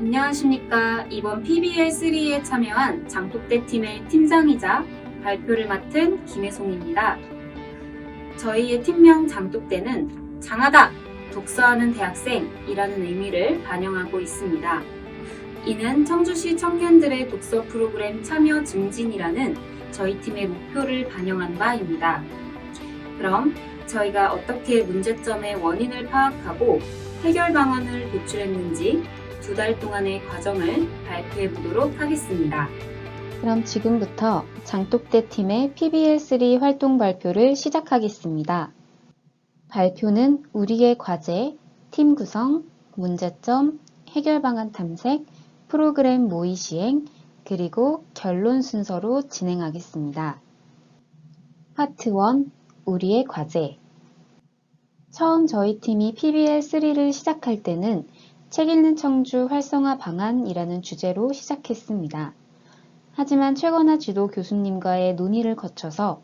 안녕하십니까. 이번 PBL3에 참여한 장독대 팀의 팀장이자 발표를 맡은 김혜송입니다. 저희의 팀명 장독대는 장하다! 독서하는 대학생이라는 의미를 반영하고 있습니다. 이는 청주시 청년들의 독서 프로그램 참여 증진이라는 저희 팀의 목표를 반영한 바입니다. 그럼 저희가 어떻게 문제점의 원인을 파악하고 해결 방안을 도출했는지 2달 동안의 과정을 발표해 보도록 하겠습니다. 그럼 지금부터 장독대 팀의 PBL3 활동 발표를 시작하겠습니다. 발표는 우리의 과제, 팀 구성, 문제점, 해결 방안 탐색, 프로그램 모의 시행, 그리고 결론 순서로 진행하겠습니다. 파트 1, 우리의 과제. 처음 저희 팀이 PBL3를 시작할 때는 책 읽는 청주 활성화 방안이라는 주제로 시작했습니다. 하지만 최건하 지도 교수님과의 논의를 거쳐서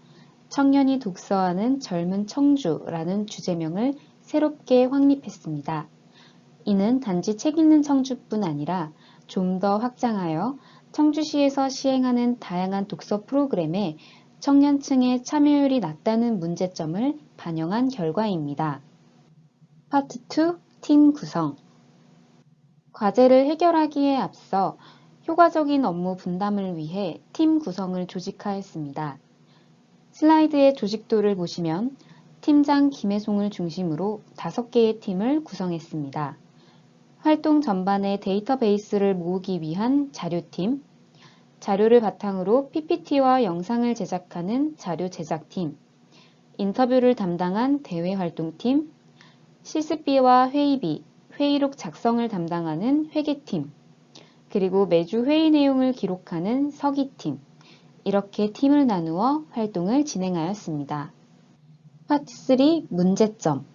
청년이 독서하는 젊은 청주라는 주제명을 새롭게 확립했습니다. 이는 단지 책 읽는 청주뿐 아니라 좀 더 확장하여 청주시에서 시행하는 다양한 독서 프로그램에 청년층의 참여율이 낮다는 문제점을 반영한 결과입니다. 파트 2, 팀 구성. 과제를 해결하기에 앞서 효과적인 업무 분담을 위해 팀 구성을 조직하였습니다. 슬라이드의 조직도를 보시면 팀장 김혜송을 중심으로 5개의 팀을 구성했습니다. 활동 전반의 데이터베이스를 모으기 위한 자료팀, 자료를 바탕으로 PPT와 영상을 제작하는 자료 제작팀, 인터뷰를 담당한 대외활동팀, 실습비와 회의비, 회의록 작성을 담당하는 회계팀, 그리고 매주 회의 내용을 기록하는 서기팀, 이렇게 팀을 나누어 활동을 진행하였습니다. 파트 3, 문제점.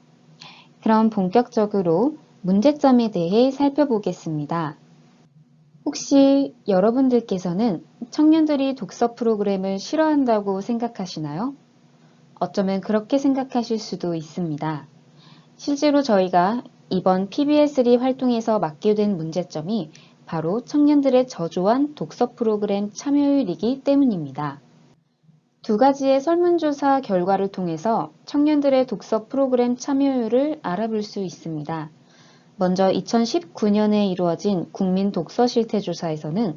그럼 본격적으로 문제점에 대해 살펴보겠습니다. 혹시 여러분들께서는 청년들이 독서 프로그램을 싫어한다고 생각하시나요? 어쩌면 그렇게 생각하실 수도 있습니다. 실제로 저희가 이번 PBL3 활동에서 맡게 된 문제점이 바로 청년들의 저조한 독서 프로그램 참여율이기 때문입니다. 2가지의 설문조사 결과를 통해서 청년들의 독서 프로그램 참여율을 알아볼 수 있습니다. 먼저 2019년에 이루어진 국민 독서 실태 조사에서는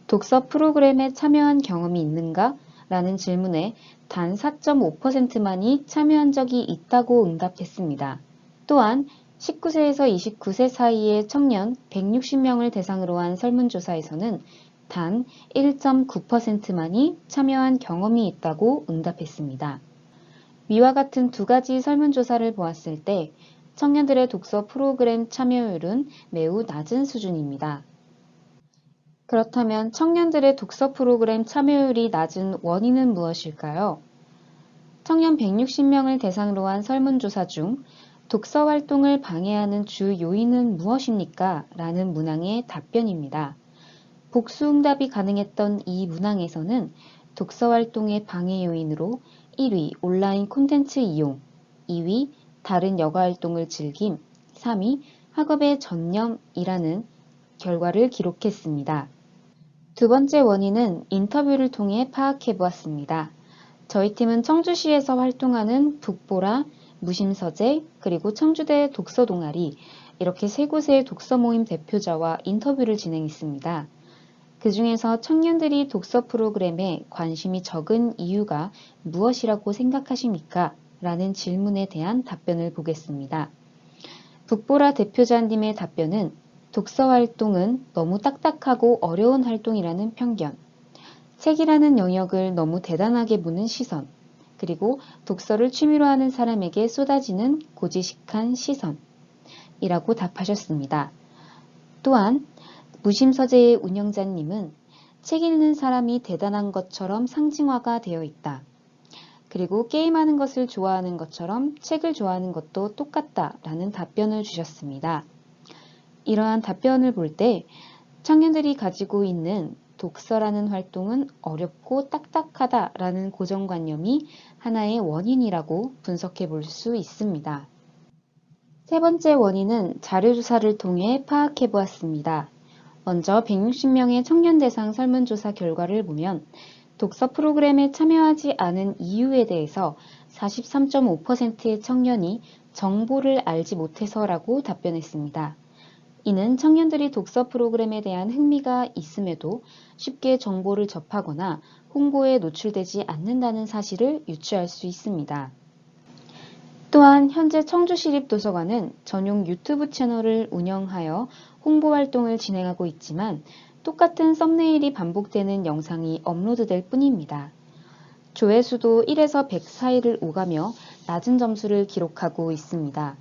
독서 프로그램에 참여한 경험이 있는가? 라는 질문에 단 4.5%만이 참여한 적이 있다고 응답했습니다. 또한 19세에서 29세 사이의 청년 160명을 대상으로 한 설문조사에서는 단 1.9%만이 참여한 경험이 있다고 응답했습니다. 위와 같은 2가지 설문조사를 보았을 때 청년들의 독서 프로그램 참여율은 매우 낮은 수준입니다. 그렇다면 청년들의 독서 프로그램 참여율이 낮은 원인은 무엇일까요? 청년 160명을 대상으로 한 설문조사 중 독서 활동을 방해하는 주 요인은 무엇입니까? 라는 문항의 답변입니다. 복수응답이 가능했던 이 문항에서는 독서 활동의 방해 요인으로 1위 온라인 콘텐츠 이용, 2위 다른 여가 활동을 즐김, 3위 학업의 전념이라는 결과를 기록했습니다. 2번째 원인은 인터뷰를 통해 파악해 보았습니다. 저희 팀은 청주시에서 활동하는 북보라, 무심서재, 그리고 청주대 독서동아리 이렇게 3곳의 독서 모임 대표자와 인터뷰를 진행했습니다. 그 중에서 청년들이 독서 프로그램에 관심이 적은 이유가 무엇이라고 생각하십니까? 라는 질문에 대한 답변을 보겠습니다. 북보라 대표자님의 답변은 독서 활동은 너무 딱딱하고 어려운 활동이라는 편견, 책이라는 영역을 너무 대단하게 보는 시선, 그리고 독서를 취미로 하는 사람에게 쏟아지는 고지식한 시선이라고 답하셨습니다. 또한 무심서재의 운영자님은 책 읽는 사람이 대단한 것처럼 상징화가 되어 있다. 그리고 게임하는 것을 좋아하는 것처럼 책을 좋아하는 것도 똑같다 라는 답변을 주셨습니다. 이러한 답변을 볼 때 청년들이 가지고 있는 독서라는 활동은 어렵고 딱딱하다라는 고정관념이 하나의 원인이라고 분석해 볼 수 있습니다. 3번째 원인은 자료조사를 통해 파악해 보았습니다. 먼저 160명의 청년 대상 설문조사 결과를 보면 독서 프로그램에 참여하지 않은 이유에 대해서 43.5%의 청년이 정보를 알지 못해서라고 답변했습니다. 이는 청년들이 독서 프로그램에 대한 흥미가 있음에도 쉽게 정보를 접하거나 홍보에 노출되지 않는다는 사실을 유추할 수 있습니다. 또한 현재 청주시립도서관은 전용 유튜브 채널을 운영하여 홍보 활동을 진행하고 있지만 똑같은 썸네일이 반복되는 영상이 업로드될 뿐입니다. 조회수도 1에서 100 사이를 오가며 낮은 점수를 기록하고 있습니다.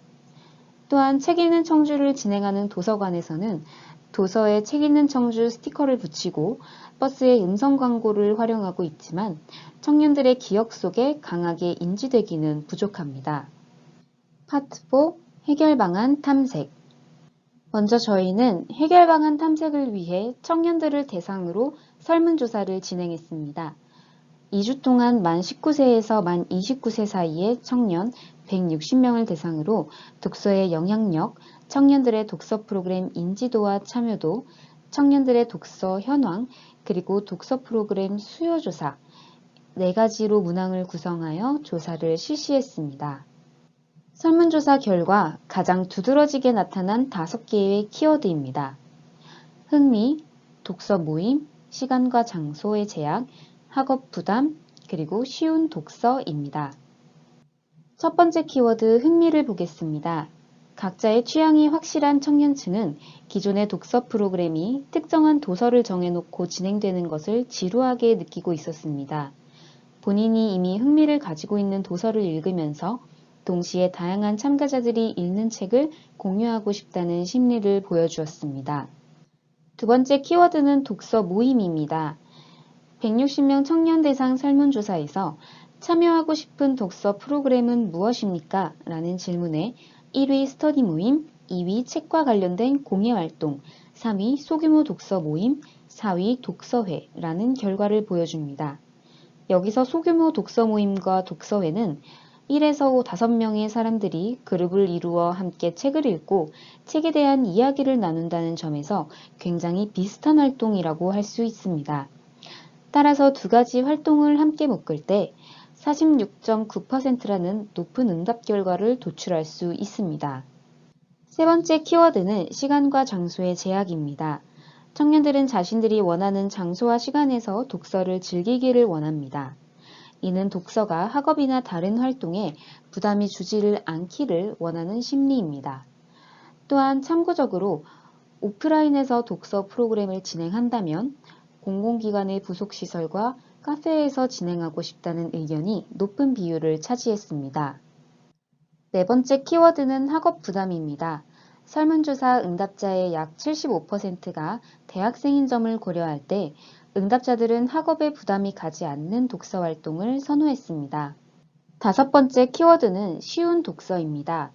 또한 책 읽는 청주를 진행하는 도서관에서는 도서에 책 읽는 청주 스티커를 붙이고 버스에 음성 광고를 활용하고 있지만 청년들의 기억 속에 강하게 인지되기는 부족합니다. 파트 4 해결 방안 탐색. 먼저 저희는 해결 방안 탐색을 위해 청년들을 대상으로 설문조사를 진행했습니다. 2주 동안 만 19세에서 만 29세 사이의 청년 160명을 대상으로 독서의 영향력, 청년들의 독서 프로그램 인지도와 참여도, 청년들의 독서 현황, 그리고 독서 프로그램 수요 조사 4가지로 문항을 구성하여 조사를 실시했습니다. 설문조사 결과 가장 두드러지게 나타난 5개의 키워드입니다. 흥미, 독서 모임, 시간과 장소의 제약, 학업 부담, 그리고 쉬운 독서입니다. 첫 번째 키워드 흥미를 보겠습니다. 각자의 취향이 확실한 청년층은 기존의 독서 프로그램이 특정한 도서를 정해놓고 진행되는 것을 지루하게 느끼고 있었습니다. 본인이 이미 흥미를 가지고 있는 도서를 읽으면서 동시에 다양한 참가자들이 읽는 책을 공유하고 싶다는 심리를 보여주었습니다. 두 번째 키워드는 독서 모임입니다. 160명 청년 대상 설문조사에서 참여하고 싶은 독서 프로그램은 무엇입니까? 라는 질문에 1위 스터디 모임, 2위 책과 관련된 공예활동, 3위 소규모 독서 모임, 4위 독서회라는 결과를 보여줍니다. 여기서 소규모 독서 모임과 독서회는 1에서 5명의 사람들이 그룹을 이루어 함께 책을 읽고 책에 대한 이야기를 나눈다는 점에서 굉장히 비슷한 활동이라고 할 수 있습니다. 따라서 두 가지 활동을 함께 묶을 때 46.9%라는 높은 응답 결과를 도출할 수 있습니다. 세 번째 키워드는 시간과 장소의 제약입니다. 청년들은 자신들이 원하는 장소와 시간에서 독서를 즐기기를 원합니다. 이는 독서가 학업이나 다른 활동에 부담이 주지를 않기를 원하는 심리입니다. 또한 참고적으로 오프라인에서 독서 프로그램을 진행한다면 공공기관의 부속시설과 카페에서 진행하고 싶다는 의견이 높은 비율을 차지했습니다. 네 번째 키워드는 학업 부담입니다. 설문조사 응답자의 약 75%가 대학생인 점을 고려할 때 응답자들은 학업에 부담이 가지 않는 독서 활동을 선호했습니다. 다섯 번째 키워드는 쉬운 독서입니다.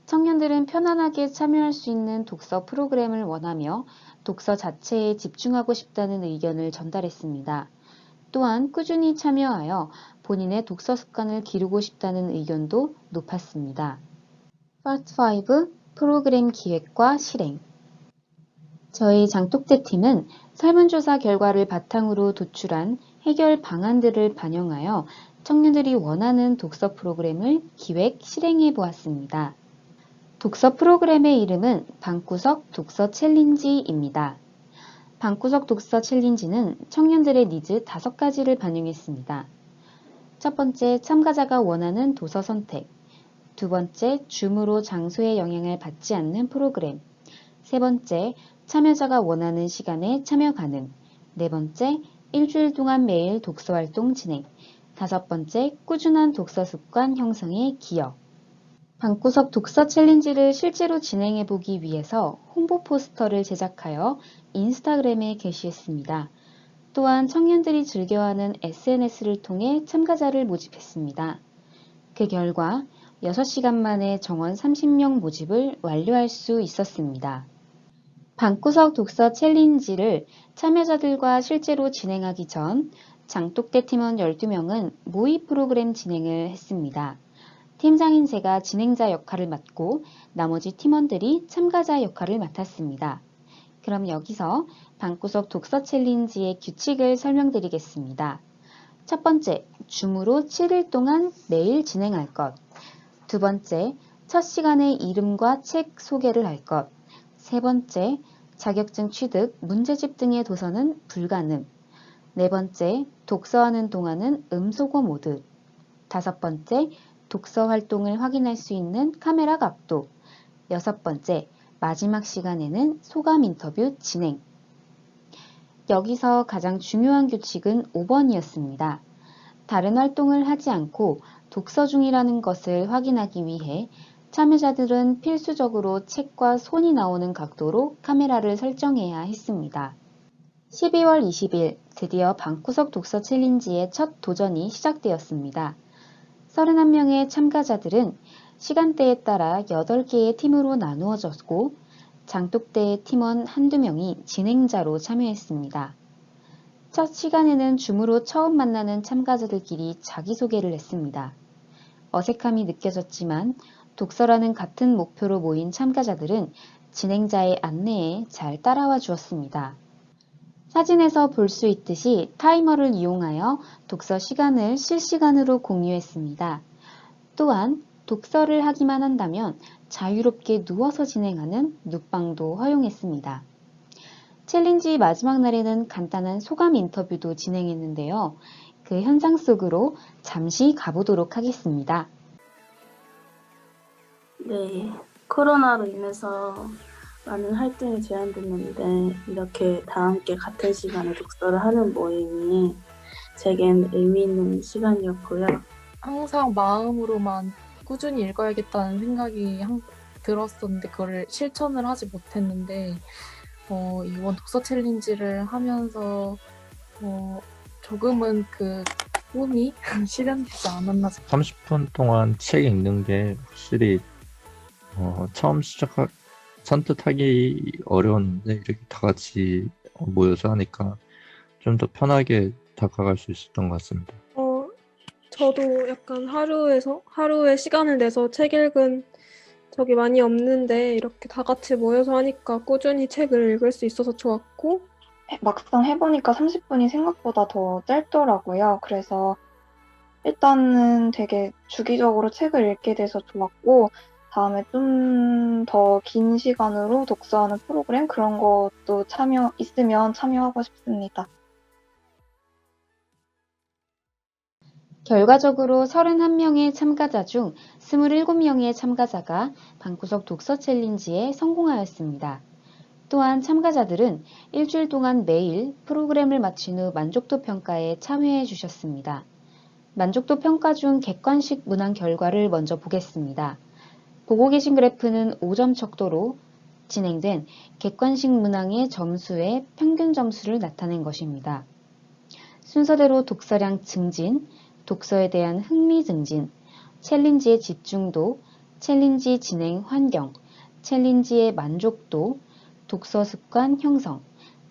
청년들은 편안하게 참여할 수 있는 독서 프로그램을 원하며 독서 자체에 집중하고 싶다는 의견을 전달했습니다. 또한 꾸준히 참여하여 본인의 독서 습관을 기르고 싶다는 의견도 높았습니다. 파트 5 프로그램 기획과 실행. 저희 장독대 팀은 설문조사 결과를 바탕으로 도출한 해결 방안들을 반영하여 청년들이 원하는 독서 프로그램을 기획, 실행해 보았습니다. 독서 프로그램의 이름은 방구석 독서 챌린지입니다. 방구석 독서 챌린지는 청년들의 니즈 5가지를 반영했습니다. 첫 번째, 참가자가 원하는 도서 선택. 두 번째, 줌으로 장소의 영향을 받지 않는 프로그램. 세 번째, 참여자가 원하는 시간에 참여 가능. 네 번째, 일주일 동안 매일 독서 활동 진행. 다섯 번째, 꾸준한 독서 습관 형성에 기여. 방구석 독서 챌린지를 실제로 진행해 보기 위해서 홍보 포스터를 제작하여 인스타그램에 게시했습니다. 또한 청년들이 즐겨하는 SNS를 통해 참가자를 모집했습니다. 그 결과 6시간 만에 정원 30명 모집을 완료할 수 있었습니다. 방구석 독서 챌린지를 참여자들과 실제로 진행하기 전 장독대 팀원 12명은 모의 프로그램 진행을 했습니다. 팀장인 제가 진행자 역할을 맡고 나머지 팀원들이 참가자 역할을 맡았습니다. 그럼 여기서 방구석 독서 챌린지의 규칙을 설명드리겠습니다. 첫 번째, 줌으로 7일 동안 매일 진행할 것. 두 번째, 첫 시간에 이름과 책 소개를 할 것. 세 번째, 자격증 취득, 문제집 등의 도서는 불가능. 네 번째, 독서하는 동안은 음소거 모드. 다섯 번째, 독서 활동을 확인할 수 있는 카메라 각도. 여섯 번째, 마지막 시간에는 소감 인터뷰 진행. 여기서 가장 중요한 규칙은 5번이었습니다. 다른 활동을 하지 않고 독서 중이라는 것을 확인하기 위해 참여자들은 필수적으로 책과 손이 나오는 각도로 카메라를 설정해야 했습니다. 12월 20일 드디어 방구석 독서 챌린지의 첫 도전이 시작되었습니다. 31명의 참가자들은 시간대에 따라 8개의 팀으로 나누어졌고 장독대의 팀원 한두 명이 진행자로 참여했습니다. 첫 시간에는 줌으로 처음 만나는 참가자들끼리 자기소개를 했습니다. 어색함이 느껴졌지만 독서라는 같은 목표로 모인 참가자들은 진행자의 안내에 잘 따라와 주었습니다. 사진에서 볼 수 있듯이 타이머를 이용하여 독서 시간을 실시간으로 공유했습니다. 또한 독서를 하기만 한다면 자유롭게 누워서 진행하는 눕방도 허용했습니다. 챌린지 마지막 날에는 간단한 소감 인터뷰도 진행했는데요. 그 현장 속으로 잠시 가보도록 하겠습니다. 네, 코로나로 인해서 많은 활동이 제한됐는데 이렇게 다 함께 같은 시간에 독서를 하는 모임이 제겐 의미 있는 시간이었고요. 항상 마음으로만 꾸준히 읽어야겠다는 생각이 들었었는데 그거를 실천을 하지 못했는데 이번 독서 챌린지를 하면서 조금은 그 꿈이 실현되지 않았나. 30분 동안 책 읽는 게 확실히 처음 선뜻하기 어려웠는데 이렇게 다 같이 모여서 하니까 좀 더 편하게 다가갈 수 있었던 것 같습니다. 저도 약간 하루에 시간을 내서 책 읽은 적이 많이 없는데 이렇게 다 같이 모여서 하니까 꾸준히 책을 읽을 수 있어서 좋았고, 막상 해보니까 30분이 생각보다 더 짧더라고요. 그래서 일단은 되게 주기적으로 책을 읽게 돼서 좋았고, 다음에 좀 더 긴 시간으로 독서하는 프로그램 그런 것도 있으면 참여하고 싶습니다. 결과적으로 31명의 참가자 중 27명의 참가자가 방구석 독서 챌린지에 성공하였습니다. 또한 참가자들은 일주일 동안 매일 프로그램을 마친 후 만족도 평가에 참여해 주셨습니다. 만족도 평가 중 객관식 문항 결과를 먼저 보겠습니다. 보고 계신 그래프는 5점 척도로 진행된 객관식 문항의 점수의 평균 점수를 나타낸 것입니다. 순서대로 독서량 증진, 독서에 대한 흥미 증진, 챌린지의 집중도, 챌린지 진행 환경, 챌린지의 만족도, 독서 습관 형성,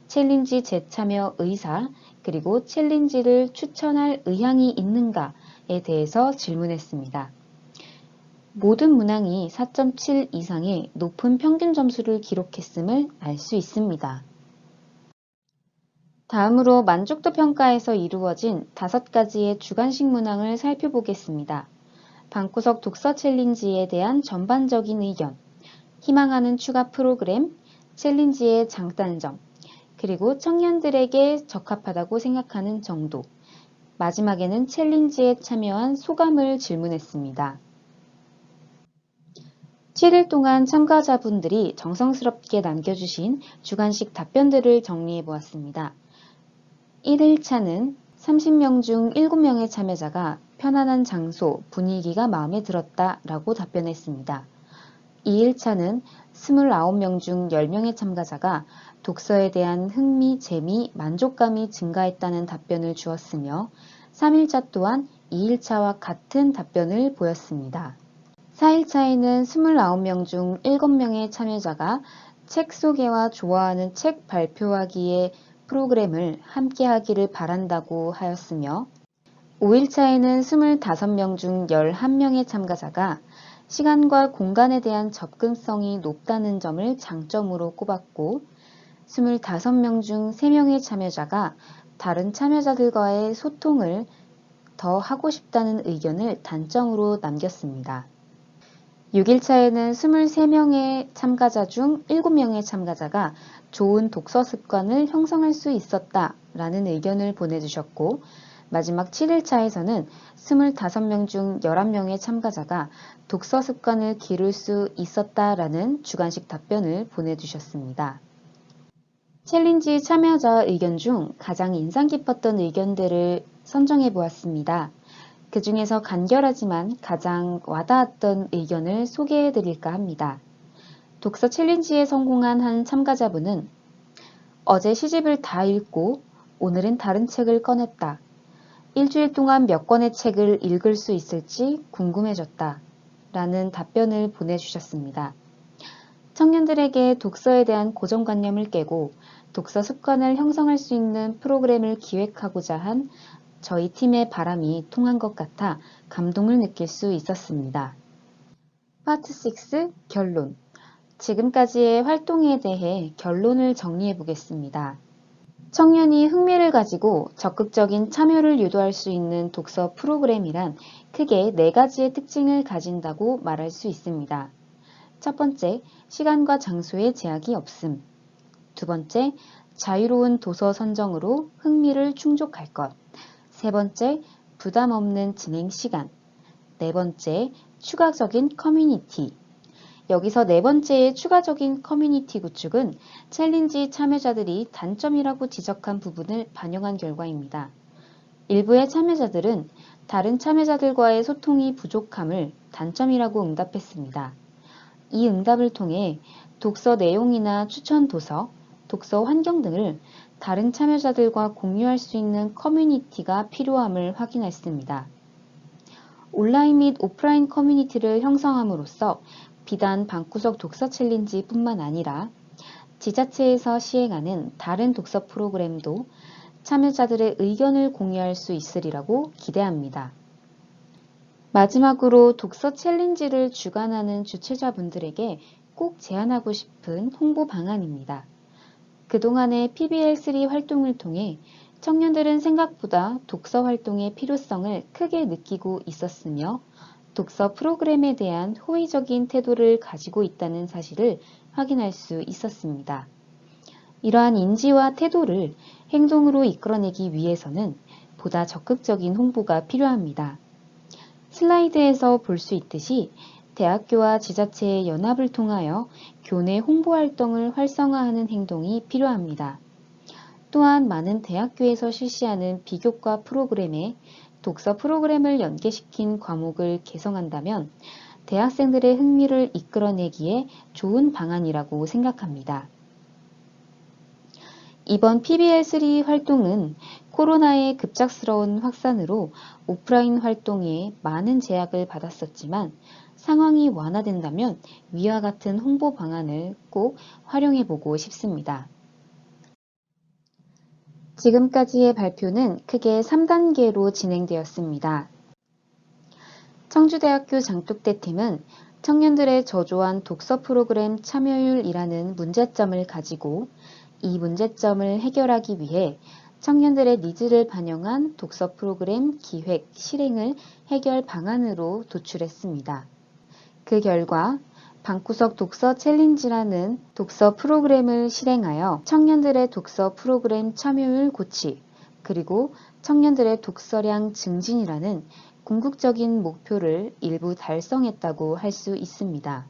챌린지 재참여 의사, 그리고 챌린지를 추천할 의향이 있는가에 대해서 질문했습니다. 모든 문항이 4.7 이상의 높은 평균 점수를 기록했음을 알 수 있습니다. 다음으로 만족도 평가에서 이루어진 5가지의 주관식 문항을 살펴보겠습니다. 방구석 독서 챌린지에 대한 전반적인 의견, 희망하는 추가 프로그램, 챌린지의 장단점, 그리고 청년들에게 적합하다고 생각하는 정도, 마지막에는 챌린지에 참여한 소감을 질문했습니다. 7일 동안 참가자분들이 정성스럽게 남겨주신 주관식 답변들을 정리해 보았습니다. 1일차는 30명 중 7명의 참여자가 편안한 장소, 분위기가 마음에 들었다 라고 답변했습니다. 2일차는 29명 중 10명의 참가자가 독서에 대한 흥미, 재미, 만족감이 증가했다는 답변을 주었으며 3일차 또한 2일차와 같은 답변을 보였습니다. 4일차에는 29명 중 7명의 참여자가 책 소개와 좋아하는 책 발표하기의 프로그램을 함께 하기를 바란다고 하였으며 5일차에는 25명 중 11명의 참가자가 시간과 공간에 대한 접근성이 높다는 점을 장점으로 꼽았고 25명 중 3명의 참여자가 다른 참여자들과의 소통을 더 하고 싶다는 의견을 단점으로 남겼습니다. 6일차에는 23명의 참가자 중 7명의 참가자가 좋은 독서 습관을 형성할 수 있었다라는 의견을 보내주셨고, 마지막 7일차에서는 25명 중 11명의 참가자가 독서 습관을 기를 수 있었다라는 주관식 답변을 보내주셨습니다. 챌린지 참여자 의견 중 가장 인상 깊었던 의견들을 선정해 보았습니다. 그 중에서 간결하지만 가장 와닿았던 의견을 소개해 드릴까 합니다. 독서 챌린지에 성공한 한 참가자분은 어제 시집을 다 읽고 오늘은 다른 책을 꺼냈다. 일주일 동안 몇 권의 책을 읽을 수 있을지 궁금해졌다. 라는 답변을 보내주셨습니다. 청년들에게 독서에 대한 고정관념을 깨고 독서 습관을 형성할 수 있는 프로그램을 기획하고자 한 저희 팀의 바람이 통한 것 같아 감동을 느낄 수 있었습니다. 파트 6 결론. 지금까지의 활동에 대해 결론을 정리해 보겠습니다. 청년이 흥미를 가지고 적극적인 참여를 유도할 수 있는 독서 프로그램이란 크게 4가지의 특징을 가진다고 말할 수 있습니다. 첫 번째, 시간과 장소에 제약이 없음. 두 번째, 자유로운 도서 선정으로 흥미를 충족할 것. 세 번째, 부담 없는 진행 시간. 네 번째, 추가적인 커뮤니티. 여기서 네 번째의 추가적인 커뮤니티 구축은 챌린지 참여자들이 단점이라고 지적한 부분을 반영한 결과입니다. 일부의 참여자들은 다른 참여자들과의 소통이 부족함을 단점이라고 응답했습니다. 이 응답을 통해 독서 내용이나 추천 도서, 독서 환경 등을 다른 참여자들과 공유할 수 있는 커뮤니티가 필요함을 확인했습니다. 온라인 및 오프라인 커뮤니티를 형성함으로써 비단 방구석 독서 챌린지뿐만 아니라 지자체에서 시행하는 다른 독서 프로그램도 참여자들의 의견을 공유할 수 있으리라고 기대합니다. 마지막으로 독서 챌린지를 주관하는 주최자분들에게 꼭 제안하고 싶은 홍보 방안입니다. 그동안의 PBL3 활동을 통해 청년들은 생각보다 독서 활동의 필요성을 크게 느끼고 있었으며 독서 프로그램에 대한 호의적인 태도를 가지고 있다는 사실을 확인할 수 있었습니다. 이러한 인지와 태도를 행동으로 이끌어내기 위해서는 보다 적극적인 홍보가 필요합니다. 슬라이드에서 볼 수 있듯이 대학교와 지자체의 연합을 통하여 교내 홍보 활동을 활성화하는 행동이 필요합니다. 또한 많은 대학교에서 실시하는 비교과 프로그램에 독서 프로그램을 연계시킨 과목을 개성한다면 대학생들의 흥미를 이끌어내기에 좋은 방안이라고 생각합니다. 이번 PBL3 활동은 코로나의 급작스러운 확산으로 오프라인 활동에 많은 제약을 받았었지만 상황이 완화된다면 위와 같은 홍보 방안을 꼭 활용해보고 싶습니다. 지금까지의 발표는 크게 3단계로 진행되었습니다. 청주대학교 장독대팀은 청년들의 저조한 독서 프로그램 참여율이라는 문제점을 가지고 이 문제점을 해결하기 위해 청년들의 니즈를 반영한 독서 프로그램 기획, 실행을 해결 방안으로 도출했습니다. 그 결과 방구석 독서 챌린지라는 독서 프로그램을 실행하여 청년들의 독서 프로그램 참여율 고치, 그리고 청년들의 독서량 증진이라는 궁극적인 목표를 일부 달성했다고 할 수 있습니다.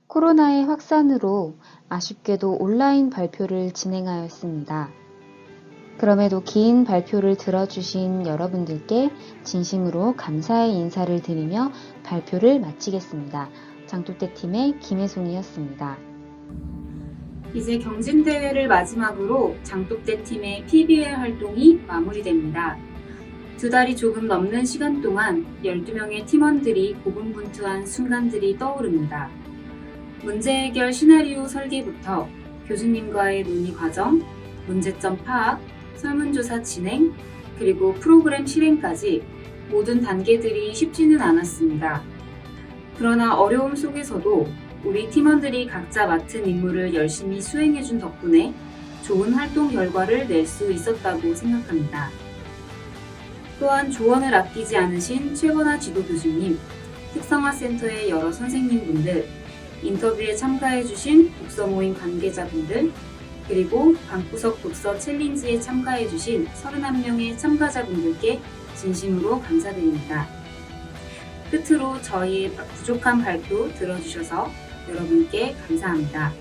코로나의 확산으로 아쉽게도 온라인 발표를 진행하였습니다. 그럼에도 긴 발표를 들어주신 여러분들께 진심으로 감사의 인사를 드리며 발표를 마치겠습니다. 장독대팀의 김혜송이었습니다. 이제 경진대회를 마지막으로 장독대팀의 PBL 활동이 마무리됩니다. 2달이 조금 넘는 시간 동안 12명의 팀원들이 고군분투한 순간들이 떠오릅니다. 문제 해결 시나리오 설계부터 교수님과의 논의 과정, 문제점 파악, 설문조사 진행, 그리고 프로그램 실행까지 모든 단계들이 쉽지는 않았습니다. 그러나 어려움 속에서도 우리 팀원들이 각자 맡은 임무를 열심히 수행해준 덕분에 좋은 활동 결과를 낼 수 있었다고 생각합니다. 또한 조언을 아끼지 않으신 최건아 지도교수님, 특성화센터의 여러 선생님분들, 인터뷰에 참가해주신 독서 모임 관계자분들, 그리고 방구석 독서 챌린지에 참가해주신 31명의 참가자분들께 진심으로 감사드립니다. 끝으로 저희의 부족한 발표 들어주셔서 여러분께 감사합니다.